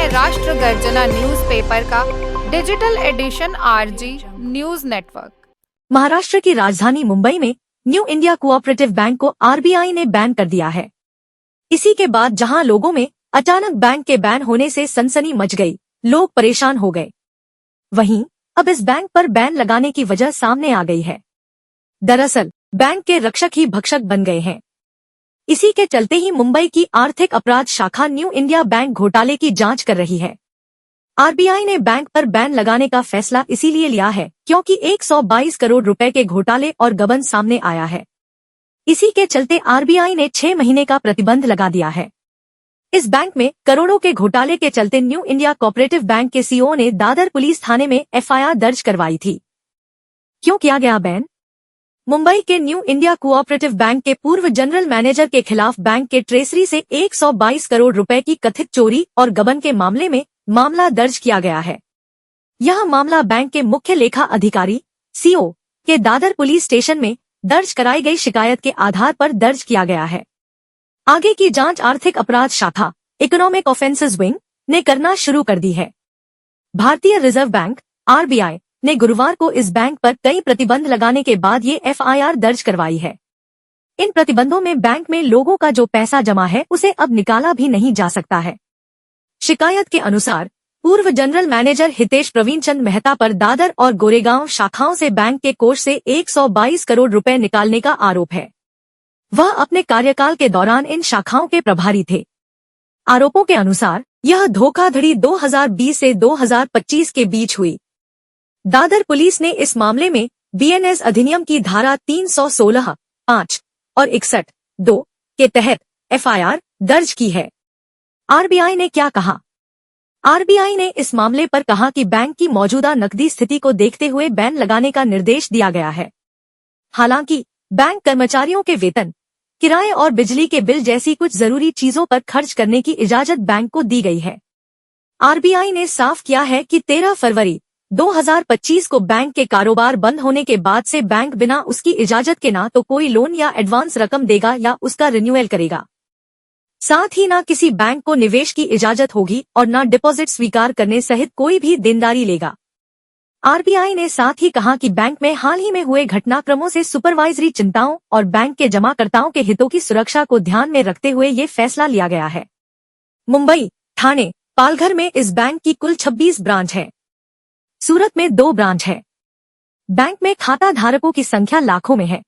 है राष्ट्र गर्जना न्यूज़पेपर का digital edition RG news network. Maharashtra की राजधानी मुंबई में न्यू इंडिया कोऑपरेटिव बैंक को आरबीआई ने बैन कर दिया है। इसी के बाद जहां लोगों में अचानक बैंक के बैन होने से सनसनी मच गई, लोग परेशान हो गए। वहीं अब इस बैंक पर बैन लगाने की वजह सामने आ गई है। दरअसल बैंक के रक्षक ही भक्षक बन गए हैं। इसी के चलते ही मुंबई की आर्थिक अपराध शाखा न्यू इंडिया बैंक घोटाले की जांच कर रही है। आरबीआई ने बैंक पर बैन लगाने का फैसला इसीलिए लिया है क्योंकि 122 करोड़ रुपए के घोटाले और गबन सामने आया है। इसी के चलते आरबीआई ने 6 महीने का प्रतिबंध लगा दिया है। इस बैंक में करोड़ों के घोटाले के चलते न्यू इंडिया कोऑपरेटिव बैंक के सीईओ ने दादर पुलिस थाने में एफआईआर दर्ज करवाई थी। क्यों किया गया बैन? मुंबई के न्यू इंडिया कोऑपरेटिव बैंक के पूर्व जनरल मैनेजर के खिलाफ बैंक के ट्रेजरी से 122 करोड़ रुपए की कथित चोरी और गबन के मामले में मामला दर्ज किया गया है। यह मामला बैंक के मुख्य लेखा अधिकारी सीईओ के दादर पुलिस स्टेशन में दर्ज कराई गई शिकायत के आधार पर दर्ज किया गया है। आगे की जांच आर्थिक अपराध शाखा इकोनॉमिक ऑफेंसेस विंग ने करना शुरू कर दी है। भारतीय रिजर्व बैंक आरबीआई ने गुरुवार को इस बैंक पर कई प्रतिबंध लगाने के बाद ये एफआईआर दर्ज करवाई है। इन प्रतिबंधों में बैंक में लोगों का जो पैसा जमा है उसे अब निकाला भी नहीं जा सकता है। शिकायत के अनुसार पूर्व जनरल मैनेजर हितेश प्रवीणचंद मेहता पर दादर और गोरेगांव शाखाओं से बैंक के कोष से 122 करोड़ रुपए निकालने का आरोप है। वह अपने कार्यकाल के दौरान इन शाखाओं के प्रभारी थे। आरोपों के अनुसार यह धोखाधड़ी 2020 से 2025 के बीच हुई। दादर पुलिस ने इस मामले में बीएनएस अधिनियम की धारा 316, 5 और 61(2) के तहत एफआईआर दर्ज की है। आरबीआई ने क्या कहा? आरबीआई ने इस मामले पर कहा कि बैंक की मौजूदा नकदी स्थिति को देखते हुए बैन लगाने का निर्देश दिया गया है। हालांकि बैंक कर्मचारियों के वेतन, किराए और बिजली के बिल जैसी कुछ जरूरी चीजों पर खर्च करने की इजाजत बैंक को दी गई है। आरबीआई ने साफ किया है कि 13 फरवरी 2025 को बैंक के कारोबार बंद होने के बाद से बैंक बिना उसकी इजाजत के ना तो कोई लोन या एडवांस रकम देगा या उसका रिन्यूअल करेगा। साथ ही ना किसी बैंक को निवेश की इजाजत होगी और ना डिपॉजिट स्वीकार करने सहित कोई भी देनदारी लेगा। आरबीआई ने साथ ही कहा कि बैंक में हाल ही में हुए घटनाक्रमों से सुपरवाइजरी चिंताओं और बैंक के जमाकर्ताओं के हितों की सुरक्षा को ध्यान में रखते हुए ये फैसला लिया गया है। मुंबई, ठाणे, पालघर में इस बैंक की कुल 26 ब्रांच है। सूरत में 2 ब्रांच है। बैंक में खाता धारकों की संख्या लाखों में है।